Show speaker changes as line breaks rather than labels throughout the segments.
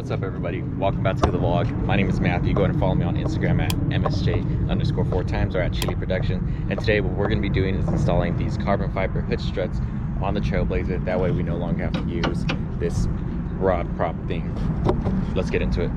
What's up, everybody? Welcome back to the vlog. My name is Matthew. Go ahead and follow me on Instagram at MSJ_4times or at Chili Production. And today what we're going to be doing is installing these carbon fiber hood struts on the Trailblazer. That way we no longer have to use this rod prop thing. Let's get into it.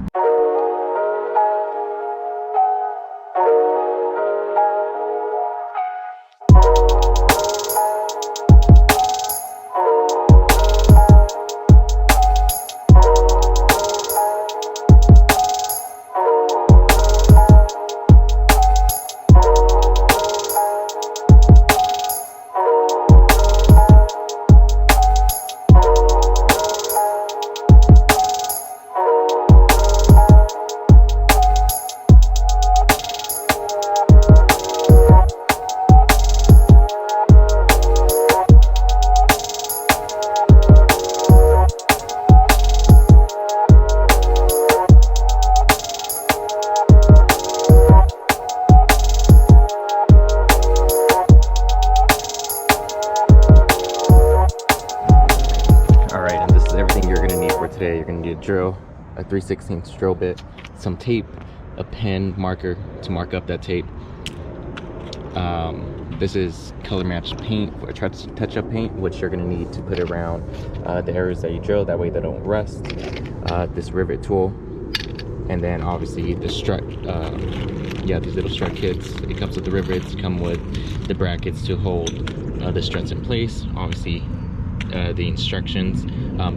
Today you're going to need a drill, a 3/16 drill bit, some tape, a pen marker to mark up that tape. This is color matched paint, or touch-up paint, which you're going to need to put around the areas that you drill, that way they don't rust. This rivet tool, and then obviously the strut. These little strut kits. It comes with the rivets, come with the brackets to hold the struts in place. Obviously the instructions.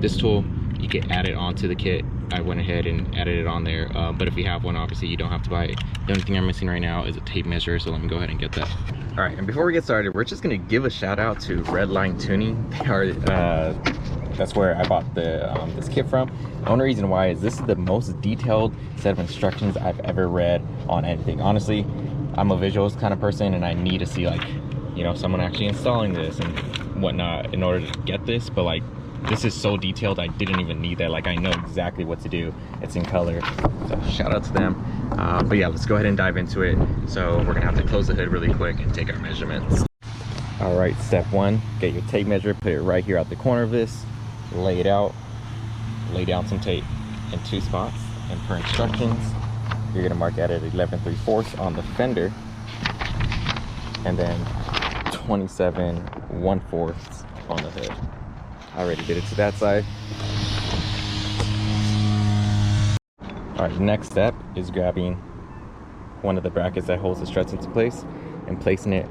This tool, you can add it onto the kit. I went ahead and added it on there, but if you have one, obviously you don't have to buy it. The only thing I'm missing right now is a tape measure, so let me go ahead and get that. All right, and before we get started, we're just gonna give a shout out to Redline Tuning. They are that's where I bought the this kit from. The only reason why is this is the most detailed set of instructions I've ever read on anything. Honestly, I'm a visuals kind of person, and I need to see, like, you know, someone actually installing this and whatnot in order to get this. But like, this is so detailed, I didn't even need that. Like, I know exactly what to do. It's in color, so shout out to them. But yeah, let's go ahead and dive into it. So we're gonna have to close the hood really quick and take our measurements. All right, step one, get your tape measure, put it right here at the corner of this, lay it out, lay down some tape in 2 spots, and per instructions, you're gonna mark at it 11 3/4 on the fender, and then 27 1/4 on the hood. I already did it to that side. All right, next step is grabbing one of the brackets that holds the struts into place and placing it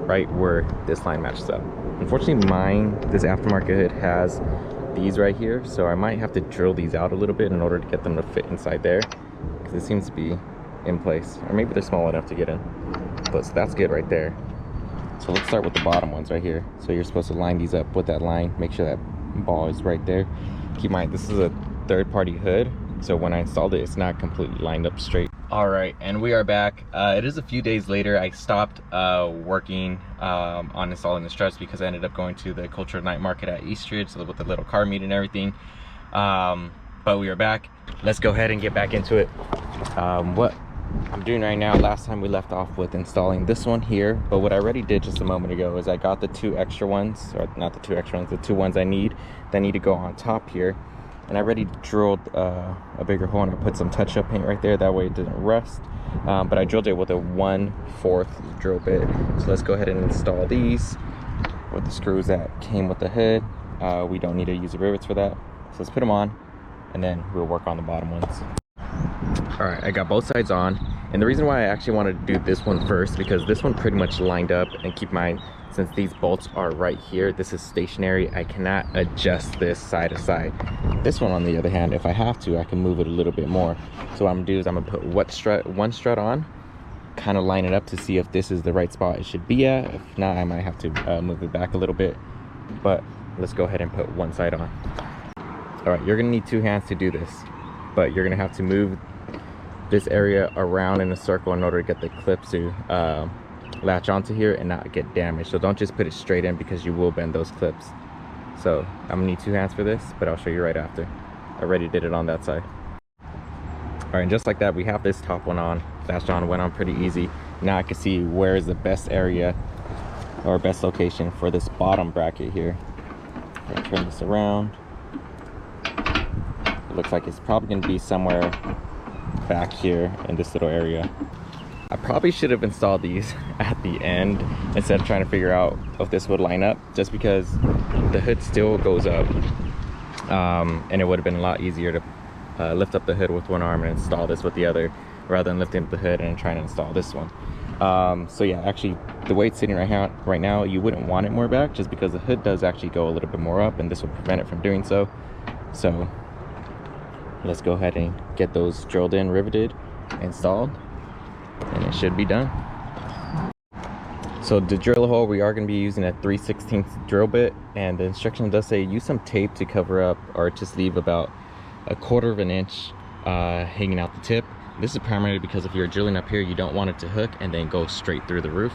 right where this line matches up. Unfortunately, this aftermarket hood has these right here, so I might have to drill these out a little bit in order to get them to fit inside there, because it seems to be in place, or maybe they're small enough to get in. But so that's good right there. So let's start with the bottom ones right here. So you're supposed to line these up with that line, make sure that ball is right there. Keep in mind, this is a third-party hood, so when I installed it, it's not completely lined up straight. All right, and we are back. It is a few days later. I stopped working on installing the struts because I ended up going to the Cultural Night Market at Eastridge, so with the little car meet and everything. But we are back. Let's go ahead and get back into it. What I'm doing right now, last time we left off with installing this one here, but what I already did just a moment ago is I got the 2 extra ones, or not the 2 extra ones, the 2 ones I need that need to go on top here, and I already drilled a bigger hole, and I put some touch-up paint right there, that way it didn't rust. But I drilled it with a 1/4 drill bit. So let's go ahead and install these with the screws that came with the hood. We don't need to use the rivets for that, so let's put them on, and then we'll work on the bottom ones. All right, I got both sides on, and the reason why I actually wanted to do this one first, because this one pretty much lined up, and keep in mind, since these bolts are right here, this is stationary, I cannot adjust this side to side. This one, on the other hand, if I have to, I can move it a little bit more. So what I'm gonna do is I'm gonna put one strut on, kind of line it up to see if this is the right spot it should be at. If not, I might have to move it back a little bit, but let's go ahead and put one side on. All right, you're gonna need 2 hands to do this, but you're gonna have to move this area around in a circle in order to get the clips to latch onto here and not get damaged. So don't just put it straight in, because you will bend those clips. So I'm gonna need 2 hands for this, but I'll show you right after. I already did it on that side. All right, and just like that, we have this top one on, latched on, went on pretty easy. Now I can see where is the best area or best location for this bottom bracket here. I'll turn this around. looks like it's probably going to be somewhere back here in this little area. I probably should have installed these at the end instead of trying to figure out if this would line up, just because the hood still goes up, and it would have been a lot easier to lift up the hood with one arm and install this with the other, rather than lifting up the hood and trying to install this one. So yeah, actually the way it's sitting right now, you wouldn't want it more back, just because the hood does actually go a little bit more up, and this will prevent it from doing so. So let's go ahead and get those drilled in, riveted, installed, and it should be done. So to drill a hole, we are going to be using a 3/16 drill bit, and the instruction does say use some tape to cover up, or just leave about 1/4 of an inch hanging out the tip. This is primarily because if you're drilling up here, you don't want it to hook and then go straight through the roof.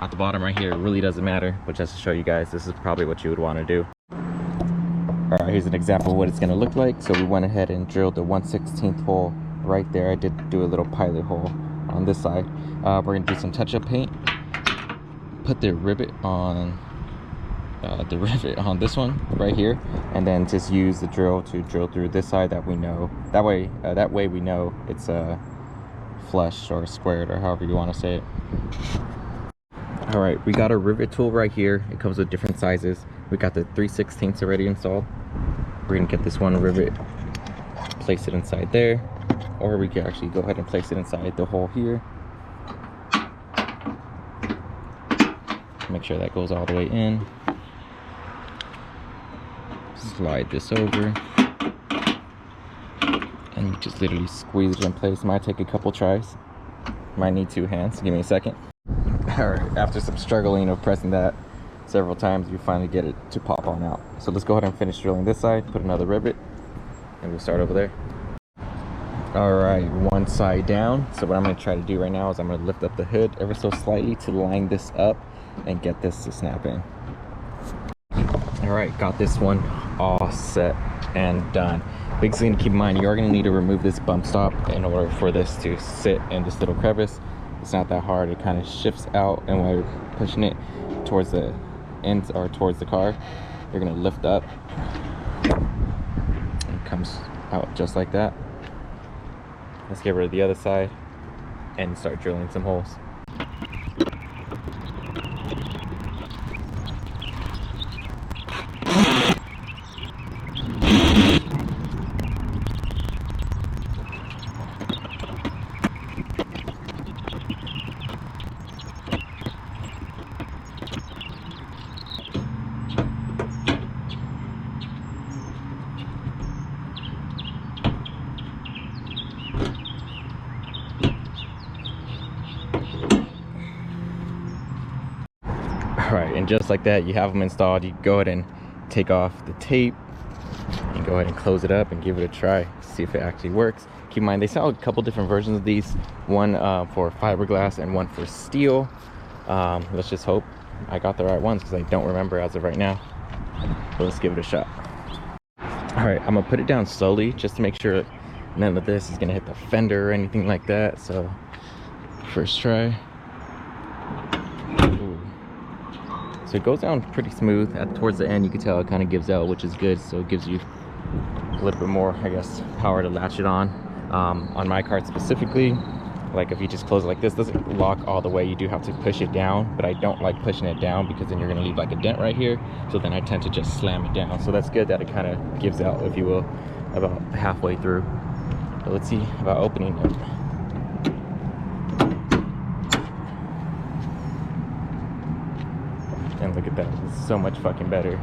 At the bottom right here, it really doesn't matter, but just to show you guys, this is probably what you would want to do. All right, here's an example of what it's going to look like. So we went ahead and drilled the 1/16 hole right there. I did do a little pilot hole on this side. We're going to do some touch-up paint, put the rivet on this one right here, and then just use the drill to drill through this side, that way we know it's flush or squared, or however you want to say it. All right, we got a rivet tool right here. It comes with different sizes. We got the 3/16 already installed. We're gonna get this one rivet, place it inside there, or we can actually go ahead and place it inside the hole here. Make sure that goes all the way in. Slide this over, and you just literally squeeze it in place. Might take a couple tries, might need 2 hands. Give me a second. All right, after some struggling of pressing that several times, you finally get it to pop on out. So let's go ahead and finish drilling this side, put another rivet, and we'll start over there. All right, one side down. So what I'm going to try to do right now is I'm going to lift up the hood ever so slightly to line this up and get this to snap in. All right, got this one all set and done. Big thing to keep in mind, you are going to need to remove this bump stop in order for this to sit in this little crevice. It's not that hard. It kind of shifts out, and when you're pushing it towards the ends or towards the car, you're going to lift up, and it comes out just like that. Let's get rid of the other side and start drilling some holes. All right, and just like that, you have them installed. You go ahead and take off the tape and go ahead and close it up and give it a try, see if it actually works. Keep in mind, they sell a couple different versions of these, one for fiberglass and one for steel. Let's just hope I got the right ones, because I don't remember as of right now. But let's give it a shot. All right, I'm gonna put it down slowly just to make sure none of this is gonna hit the fender or anything like that. So first try. So it goes down pretty smooth. Towards the end, you can tell it kind of gives out, which is good. So it gives you a little bit more, I guess, power to latch it on. On my cart specifically, like if you just close it like this, it doesn't lock all the way. You do have to push it down, but I don't like pushing it down, because then you're gonna leave like a dent right here. So then I tend to just slam it down. So that's good that it kind of gives out, if you will, about halfway through. But let's see about opening it. And look at that, it's so much fucking better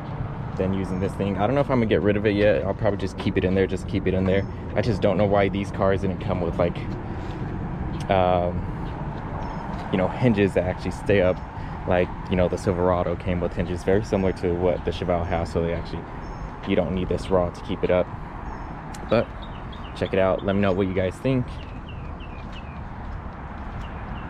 than using this thing. I don't know if I'm gonna get rid of it yet. I'll probably just keep it in there, just keep it in there. I just don't know why these cars didn't come with like you know, hinges that actually stay up, like, you know, the Silverado came with hinges very similar to what the Chevy has. So they actually, you don't need this rod to keep it up. But check it out, let me know what you guys think.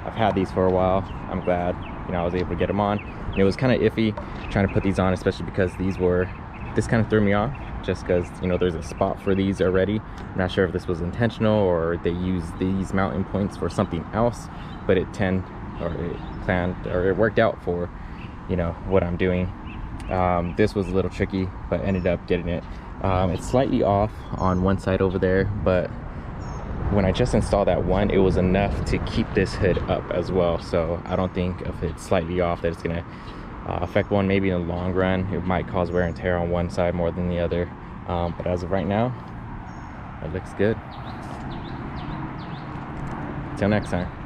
I've had these for a while. I'm glad, you know, I was able to get them on. And it was kind of iffy trying to put these on, especially because this kind of threw me off, just because, you know, there's a spot for these already. I'm not sure if this was intentional or they used these mounting points for something else, but it worked out for, you know, what I'm doing. This was a little tricky, but ended up getting it. It's slightly off on one side over there, but when I just installed that one, it was enough to keep this hood up as well. So I don't think if it's slightly off that it's gonna affect one. Maybe in the long run it might cause wear and tear on one side more than the other, but as of right now, it looks good. Till next time.